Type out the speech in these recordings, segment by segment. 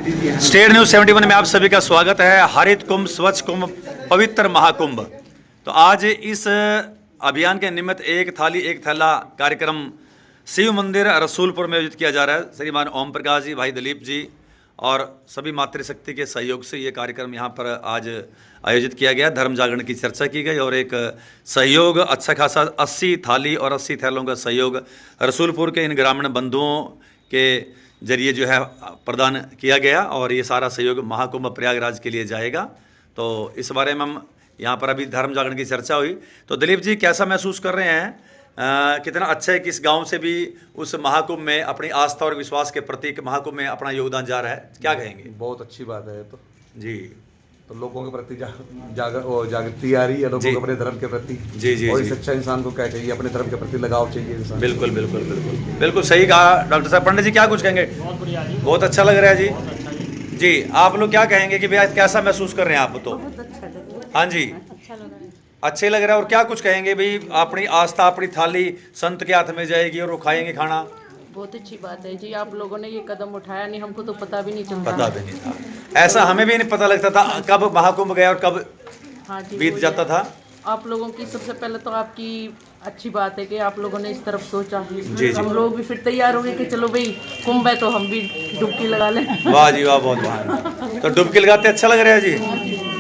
State news 71 में आप सभी का स्वागत है। हरित कुंभ, स्वच्छ कुंभ, पवित्र महाकुंभ। तो आज इस अभियान के निमित्त एक थाली एक थैला कार्यक्रम शिव मंदिर रसूलपुर में आयोजित किया जा रहा है। श्रीमान ओम प्रकाश जी, भाई दिलीप जी और सभी मातृशक्ति के सहयोग से ये कार्यक्रम यहाँ पर आज आयोजित किया गया। धर्म जागरण की चर्चा की गई और एक सहयोग अच्छा खासा 80 थाली और 80 थैलों का सहयोग रसूलपुर के इन ग्रामीण बंधुओं के जरिए जो है प्रदान किया गया और ये सारा सहयोग महाकुंभ प्रयागराज के लिए जाएगा। तो इस बारे में हम यहाँ पर अभी धर्म जागरण की चर्चा हुई। तो दिलीप जी, कैसा महसूस कर रहे हैं? कितना अच्छा है कि इस गांव से भी उस महाकुंभ में अपनी आस्था और विश्वास के प्रतीक महाकुंभ में अपना योगदान जा रहा है, क्या कहेंगे? बहुत अच्छी बात है। तो जी, तो लोगों के प्रति जागृति आ रही है, लोगों को अपने धर्म के प्रति। जी जी, और इस अच्छा इंसान को क्या चाहिए? अपने धर्म के प्रति लगाव चाहिए इंसान। बिल्कुल बिल्कुल बिल्कुल बिल्कुल सही कहा डॉक्टर साहब। पंडित जी क्या कुछ कहेंगे? बहुत बढ़िया जी, बहुत अच्छा लग रहा है जी। जी, आप लोग क्या कहेंगे कि भैया कैसा महसूस कर रहे हैं आप? तो हाँ जी, अच्छे लग रहा है। और क्या कुछ कहेंगे भाई? अपनी आस्था, अपनी थाली संत के हाथ में जाएगी और वो खाएंगे खाना। बहुत अच्छी बात है जी, आप लोगों ने ये कदम उठाया। नहीं, हमको तो पता भी नहीं चलता। पता भी नहीं था, ऐसा हमें भी नहीं पता लगता था कब महाकुंभ गया और कब हाँ जी, बीत जाता था। आप लोगों की सबसे पहले तो आपकी अच्छी बात है कि आप लोगों ने इस तरफ सोचा। जी। हम लोग भी फिर तैयार हो गए कि चलो भाई कुंभ है तो हम भी डुबकी लगा लें। वाह जी वाह, बहुत वाह। तो डुबकी लगाते अच्छा लग रहा है जी।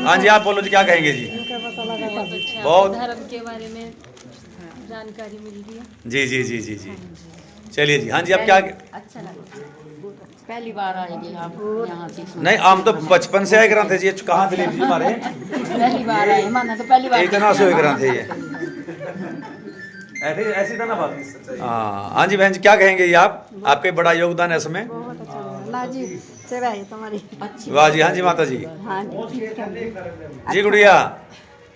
हाँ जी, आप बोलो जी, क्या कहेंगे जी? बहुत धर्म के बारे में जानकारी मिल रही है। जी जी जी जी जी, चलिए जी। हाँ जी, आप क्या? अच्छा लगा, पहली बार आएंगे आप यहाँ से? नहीं, हम तो बचपन से आए करा थे जी। कहाँ दिलीप जी हमारे? पहली बार आए, माना तो पहली बार। इतना से करा थे ये ऐसी था ना बात। हाँ जी बहन जी, क्या कहेंगे ये आप? आपके बड़ा योगदान है इसमें। बहुत अच्छा लगा। ला जी, सेवा है तुम्हारी अच्छी। वाह जी, हाँ जी माता जी। हाँ जी गुड़िया,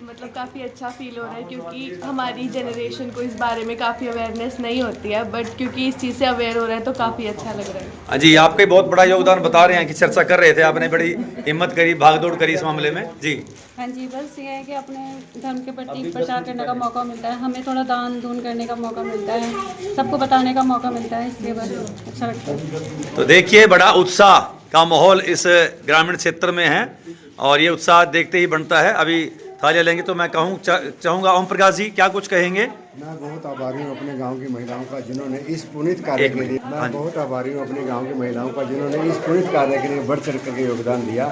मतलब काफ़ी अच्छा फील हो रहा है क्योंकि हमारी जनरेशन को इस बारे में काफ़ी अवेयरनेस नहीं होती है, बट क्योंकि इस चीज़ से अवेयर हो रहा है तो काफ़ी अच्छा लग रहा है। हाँ जी, आपके बहुत बड़ा योगदान बता रहे हैं कि चर्चा कर रहे थे, आपने बड़ी हिम्मत करी, भागदौड़ करी इस मामले में जी। हाँ जी, बस ये है कि अपने धर्म के प्रति प्रचार करने का मौका मिलता है, हमें थोड़ा दान दून करने का मौका मिलता है, सबको बताने का मौका मिलता है, इसलिए बस अच्छा लगता है। तो देखिए, बड़ा उत्साह का माहौल इस ग्रामीण क्षेत्र में है और ये उत्साह देखते ही बनता है। अभी थालियां लेंगे तो मैं चाहूँगा ओम प्रकाश जी क्या कुछ कहेंगे? मैं बहुत आभारी हूँ अपने गांव की महिलाओं का जिन्होंने इस पुनीत कार्य के लिए मैं बहुत आभारी हूँ अपने गांव की महिलाओं का जिन्होंने इस पुनीत कार्य के लिए बढ़ चढ़ कर योगदान दिया।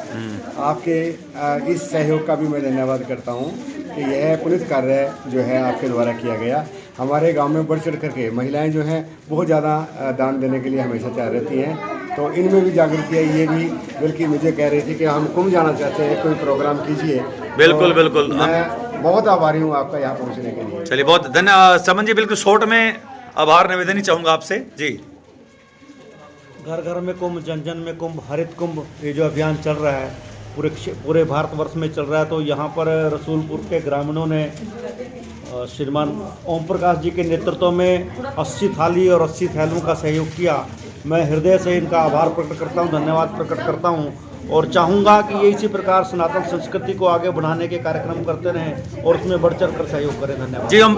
आपके इस सहयोग का भी मैं धन्यवाद करता हूँ कि यह पुनीत कार्य जो है आपके द्वारा किया गया। हमारे गांव में बढ़ चढ़ करके महिलाएं जो हैं बहुत ज़्यादा दान देने के लिए हमेशा तैयार रहती हैं। तो इनमें भी जागृति है। ये भी बल्कि मुझे कह रही थी कि हम कुंभ जाना चाहते हैं, कोई प्रोग्राम कीजिए। बिल्कुल तो बिल्कुल, मैं बहुत आभारी हूँ आपका यहाँ पहुँचने के लिए। चलिए, बहुत धन्यवाद समन जी। बिल्कुल शॉर्ट में आभार निवेदन ही चाहूँगा आपसे जी। घर घर में कुंभ, जन जन में कुंभ, हरित कुंभ, ये जो अभियान चल रहा है पूरे भारतवर्ष में चल रहा है। तो यहाँ पर रसूलपुर के ग्रामीणों ने श्रीमान ओम प्रकाश जी के नेतृत्व में 80 थाली और 80 थैलों का सहयोग किया। मैं हृदय से इनका आभार प्रकट करता हूँ, धन्यवाद प्रकट करता हूँ और चाहूँगा कि ये इसी प्रकार सनातन संस्कृति को आगे बढ़ाने के कार्यक्रम करते रहें और उसमें बढ़ चढ़ कर सहयोग करें। धन्यवाद जी। हम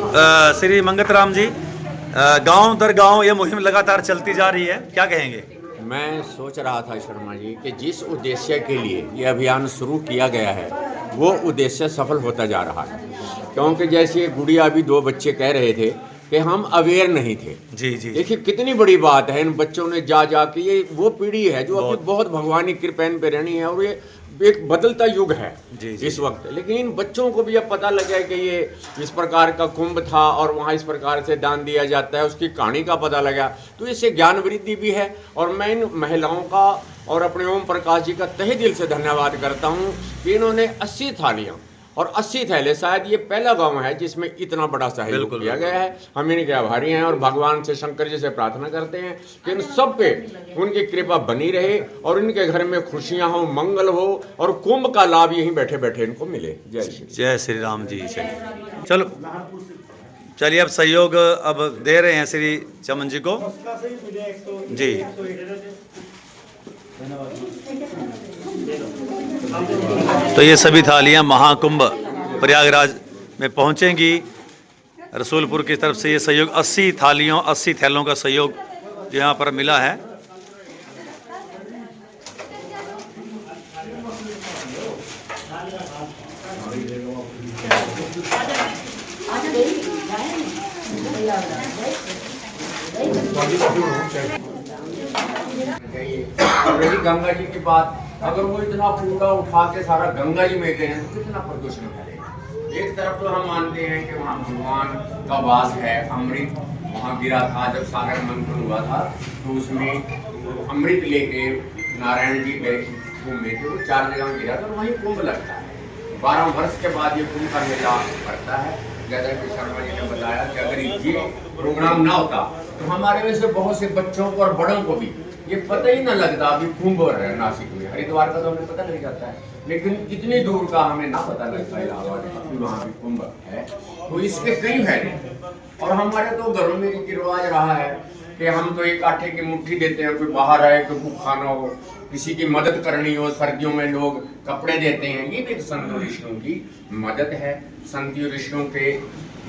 श्री मंगत राम जी, गांव दर गांव ये मुहिम लगातार चलती जा रही है, क्या कहेंगे? मैं सोच रहा था शर्मा जी कि जिस उद्देश्य के लिए ये अभियान शुरू किया गया है वो उद्देश्य सफल होता जा रहा है। क्योंकि जैसे गुड़िया अभी 2 बच्चे कह रहे थे कि हम अवेयर नहीं थे। जी जी, देखिए कितनी बड़ी बात है, इन बच्चों ने जा के ये वो पीढ़ी है जो अभी बहुत भगवान की कृपा पे रहनी है और ये एक बदलता युग है जी जी। इस वक्त। लेकिन इन बच्चों को भी अब पता लग गया कि ये इस प्रकार का कुंभ था और वहाँ इस प्रकार से दान दिया जाता है, उसकी कहानी का पता लगा। तो इससे ज्ञान वृद्धि भी है और मैं इन महिलाओं का और अपने ओम प्रकाश जी का तहे दिल से धन्यवाद करता हूँ कि इन्होंने 80 थालियाँ और 80 थैले, शायद ये पहला गांव है जिसमें इतना बड़ा सहयोग किया गया है। हम इनके आभारी हैं और भगवान से, शंकर जी से प्रार्थना करते हैं कि इन सब पे उनकी कृपा बनी रहे और इनके घर में खुशियां हो, मंगल हो और कुंभ का लाभ यहीं बैठे बैठे इनको मिले। जय श्री राम जी। चलो चलिए, अब सहयोग अब दे रहे हैं श्री चमन जी को जी। तो ये सभी थालियां महाकुंभ प्रयागराज में पहुंचेंगी। रसूलपुर की तरफ से ये सहयोग 80 थालियों 80 थैलों का सहयोग जो यहाँ पर मिला है। ऑलरेडी गंगा जी की बात, अगर वो इतना कूड़ा उठा के सारा गंगा जी में दे रहे हैं तो कितना प्रदूषण फैलेगा। एक तरफ तो हम मानते हैं कि वहाँ भगवान का वास है, अमृत वहाँ गिरा था, जब सागर मंथन हुआ था तो उसमें अमृत लेके नारायण जी गए घूमे थे, वो 4 जगह गिरा था, वहीं कुंभ लगता है। 12 वर्ष के बाद ये कुंभ का मेला पड़ता है। जैसा कि शर्मा जी ने बताया कि अगर ये प्रोग्राम ना होता तो हमारे में से बहुत से बच्चों को और बड़ों को भी ये पता ही ना लगता अभी कुंभ हो रहा है नासिक में। हरिद्वार का तो हमें पता लग जाता है, लेकिन कितनी दूर का हमें ना पता लगता है इलाहाबाद में वहाँ भी कुंभ है। तो इसके कई फायदे। और हमारे तो घरों में एक रिवाज रहा है कि हम तो एक आटे की मुट्ठी देते हैं, कोई बाहर आए, कोई भूखा ना हो, किसी की मदद करनी हो, सर्दियों में लोग कपड़े देते हैं। ये भी संत ऋषियों की मदद है। संत ऋषियों के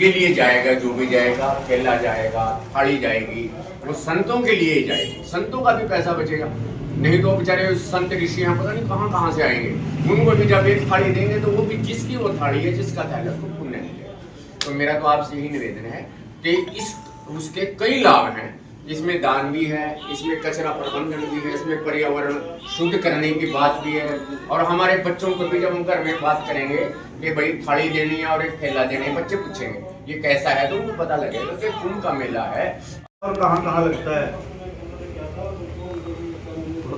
लिए जाएगा, जो भी जाएगा, केला जाएगा, थाली जाएगी, वो संतों के लिए ही जाएगी। संतों का भी पैसा बचेगा, नहीं तो बेचारे संत ऋषि हैं पता नहीं कहाँ से आएंगे। उनको भी जब एक थाली देंगे तो वो भी जिसकी वो थाली है, जिसका थैला, उसको पुण्य मिलेगा। तो मेरा तो आपसे यही निवेदन है कि उसके कई लाभ हैं। इसमें दान भी है, इसमें कचरा प्रबंधन भी है, इसमें पर्यावरण शुद्ध करने की बात भी है। और हमारे बच्चों को भी जब हम घर में बात करेंगे कि भाई थाली देनी है और एक थैला देनी है, बच्चे पूछेंगे ये कैसा है, तो उनको पता लगेगा कि कुंभ का मेला है। और कहाँ लगता है,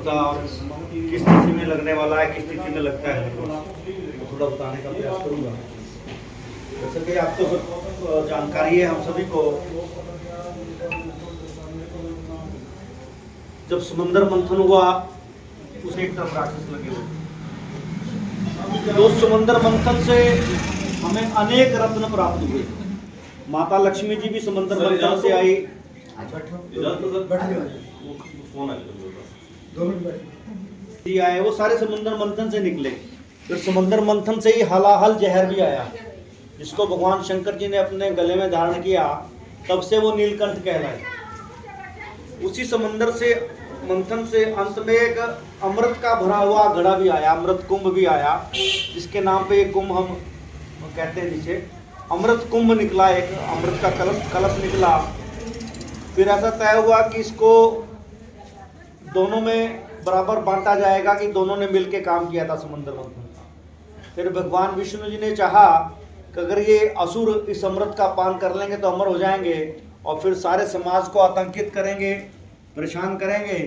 और किस तिथि में लगने वाला है, किस तिथि में लगता है, थोड़ा बताने का प्रयास करूँगा। जैसे कि आपको सब जानकारी है, हम सभी को, जब समंदर मंथन हुआ उसे एक तरफ राक्षस लगे हुए, तो समंदर मंथन से हमें अनेक रत्न प्राप्त हुए। माता लक्ष्मी जी भी समंदर मंथन से आई, आए, वो सारे समंदर मंथन से निकले। फिर समंदर मंथन से ही हलाहल जहर भी आया, जिसको भगवान शंकर जी ने अपने गले में धारण किया, तब से वो नीलकंठ कहलाए। उसी समंदर से मंथन से अंत में एक अमृत का भरा हुआ घड़ा भी आया, अमृत कुंभ भी आया, जिसके नाम पे ये कुंभ हम कहते हैं। जिसे अमृत कुंभ निकला, एक अमृत का कलश निकला। फिर ऐसा तय हुआ कि इसको दोनों में बराबर बांटा जाएगा, कि दोनों ने मिलके काम किया था समंदर मंथन का। फिर भगवान विष्णु जी ने चाहा कि अगर ये असुर इस अमृत का पान कर लेंगे तो अमर हो जाएंगे और फिर सारे समाज को आतंकित करेंगे, परेशान करेंगे।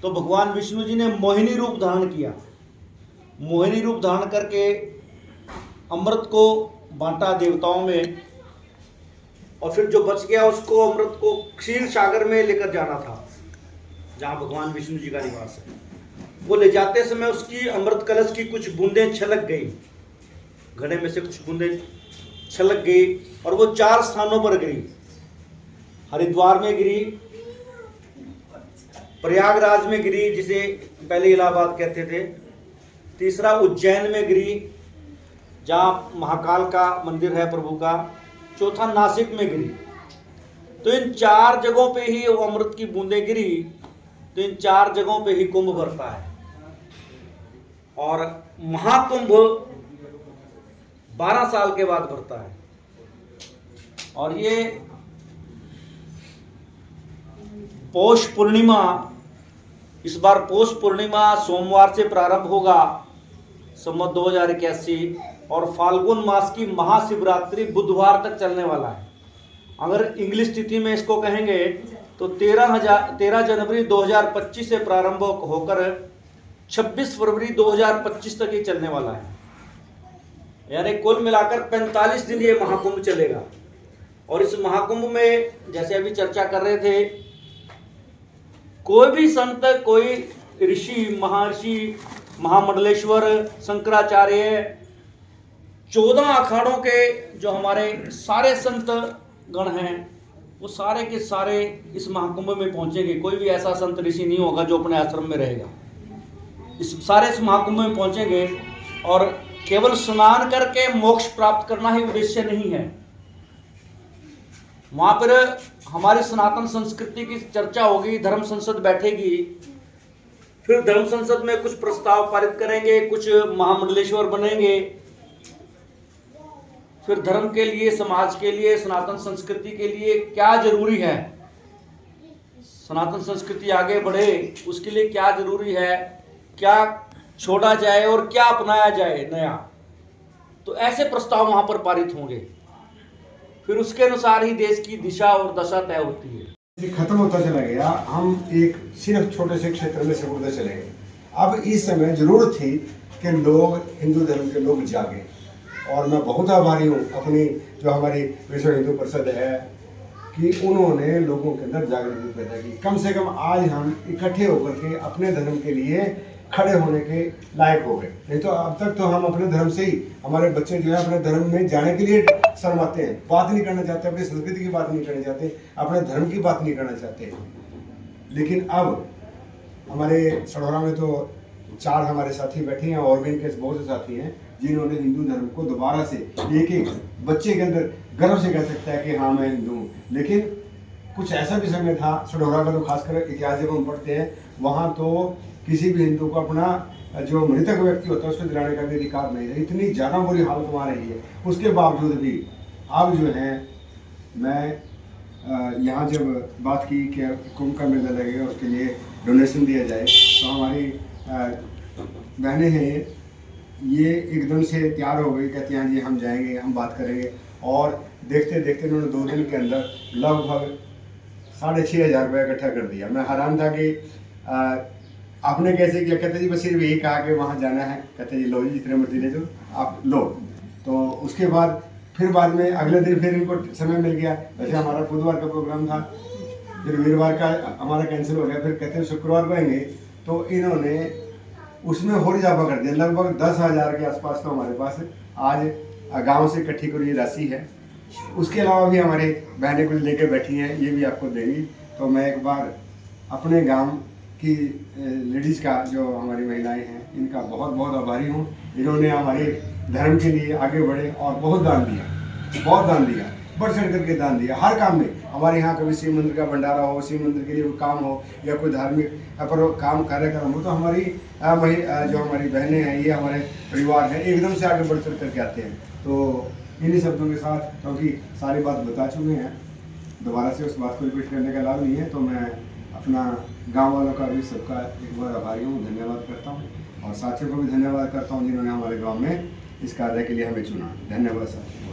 तो भगवान विष्णु जी ने मोहिनी रूप धारण किया। मोहिनी रूप धारण करके अमृत को बांटा देवताओं में, और फिर जो बच गया उसको अमृत को क्षीर सागर में लेकर जाना था, जहाँ भगवान विष्णु जी का निवास है। वो ले जाते समय उसकी अमृत कलश की कुछ बूंदें छलक गई, घड़े में से कुछ बूंदें छलक गई, और वो 4 स्थानों पर गिरी। हरिद्वार में गिरी, प्रयागराज में गिरी, जिसे पहले इलाहाबाद कहते थे, तीसरा उज्जैन में गिरी, जहाँ महाकाल का मंदिर है प्रभु का, चौथा नासिक में गिरी। तो इन 4 जगहों पे ही वो अमृत की बूंदें गिरी, तो इन 4 जगहों पे ही कुंभ भरता है। और महाकुंभ 12 साल के बाद भरता है। और ये पौष पूर्णिमा, इस बार पौष पूर्णिमा सोमवार से प्रारंभ होगा, संवत 2081, और फाल्गुन मास की महाशिवरात्रि बुधवार तक चलने वाला है। अगर इंग्लिश तिथि में इसको कहेंगे तो 13 जनवरी 2025 से प्रारंभ होकर 26 फरवरी 2025 तक ये चलने वाला है। यानी कुल मिलाकर 45 दिन ये महाकुंभ चलेगा। और इस महाकुंभ में जैसे अभी चर्चा कर रहे थे, कोई भी संत, कोई ऋषि, महर्षि, महामंडलेश्वर, शंकराचार्य, 14 अखाड़ों के जो हमारे सारे संत गण हैं, वो सारे के सारे इस महाकुंभ में पहुंचेंगे। कोई भी ऐसा संत ऋषि नहीं होगा जो अपने आश्रम में रहेगा। इस महाकुंभ में पहुंचेंगे, और केवल स्नान करके मोक्ष प्राप्त करना ही उद्देश्य नहीं है। वहां पर हमारी सनातन संस्कृति की चर्चा होगी, धर्म संसद बैठेगी, फिर धर्म संसद में कुछ प्रस्ताव पारित करेंगे, कुछ महामंडलेश्वर बनेंगे। फिर धर्म के लिए, समाज के लिए, सनातन संस्कृति के लिए क्या जरूरी है, सनातन संस्कृति आगे बढ़े उसके लिए क्या जरूरी है, क्या छोड़ा जाए और क्या अपनाया जाए नया, तो ऐसे प्रस्ताव वहां पर पारित होंगे। फिर उसके अनुसार ही देश की दिशा और दशा तय होती है। ये खत्म होता चला गया, हम एक सिर्फ छोटे से क्षेत्र में सिकुड़ते चले गए। अब इस समय जरूरत थी कि लोग, हिंदू धर्म के लोग जागे, और मैं बहुत आभारी हूँ अपनी जो हमारी विश्व हिंदू परिषद है कि उन्होंने लोगों के अंदर जागृति पैदा की। कम से कम आज हम इकट्ठे होकर के अपने धर्म के लिए खड़े होने के लायक हो गए। नहीं तो अब तक तो हम अपने धर्म से ही, हमारे बच्चे जो है अपने धर्म में जाने के लिए शर्माते हैं, बात नहीं करना चाहते, अपनी संस्कृति की बात नहीं करना चाहते, अपने धर्म की बात नहीं करना चाहते। लेकिन अब हमारे सढौरा में तो 4 हमारे साथी बैठे हैं, और भी इनके बहुत से साथी हैं जिन्होंने हिंदू धर्म को दोबारा से, एक बच्चे के अंदर गर्व से कह सकता है कि हाँ मैं हिंदू हूँ। लेकिन कुछ ऐसा भी समय था सढौरा का, तो खासकर इतिहास जब हम पढ़ते हैं वहाँ तो किसी भी हिंदू को अपना जो मृतक व्यक्ति होता है उसको दिलाने का भी अधिकार नहीं है। इतनी ज़्यादा बुरी हालत वहाँ रही है। उसके बावजूद भी अब जो है, मैं यहाँ जब बात की कि कुंभ का मेला लगेगा उसके लिए डोनेशन दिया जाए, तो हमारी बहनें हैं ये एकदम से तैयार हो गई, कहती हैं जी हम जाएंगे, हम बात करेंगे। और देखते देखते उन्होंने 2 दिन के अंदर लगभग 6,500 रुपया इकट्ठा कर दिया। मैं हैरान था कि आपने कैसे किया। कहते जी बस सिर्फ यही कहा कि वहाँ जाना है। कहते जी लो जी जितने मर्जी ले जाओ आप लो। तो उसके बाद फिर बाद में अगले दिन फिर इनको समय मिल गया। वैसे हमारा बुधवार का प्रोग्राम था, फिर वीरवार का हमारा कैंसिल हो गया। फिर कहते हैं शुक्रवार को आएंगे, तो इन्होंने उसमें और इजाफा कर दिया। लगभग 10,000 के आसपास तो हमारे पास आज गाँव से इकट्ठी करी राशि है। उसके अलावा भी हमारे बहनें कुछ लेकर बैठी हैं, ये भी आपको देंगी। तो मैं एक बार अपने गाँव कि लेडीज़ का, जो हमारी महिलाएं हैं, इनका बहुत बहुत आभारी हूँ। इन्होंने हमारे धर्म के लिए आगे बढ़े और बहुत दान दिया, बहुत दान दिया, बढ़ चढ़ करके दान दिया हर काम में। हमारे यहाँ कभी शिव मंदिर का भंडारा हो, शिव मंदिर के लिए कोई काम हो, या कोई धार्मिक पर काम कार्यक्रम हो, तो हमारी जो हमारी बहनें हैं, ये हमारे परिवार हैं, एकदम से आगे बढ़ चढ़ करके आते हैं। तो इन्हीं शब्दों के साथ, क्योंकि सारी बात बता चुके हैं, दोबारा से उस बात को रिपीट करने का लाभ नहीं है, तो मैं अपना गांव वालों का भी सबका एक बार आभारी हूँ, धन्यवाद करता हूँ। और साथियों को भी धन्यवाद करता हूँ जिन्होंने हमारे गांव में इस कार्य के लिए हमें चुना। धन्यवाद साथियों।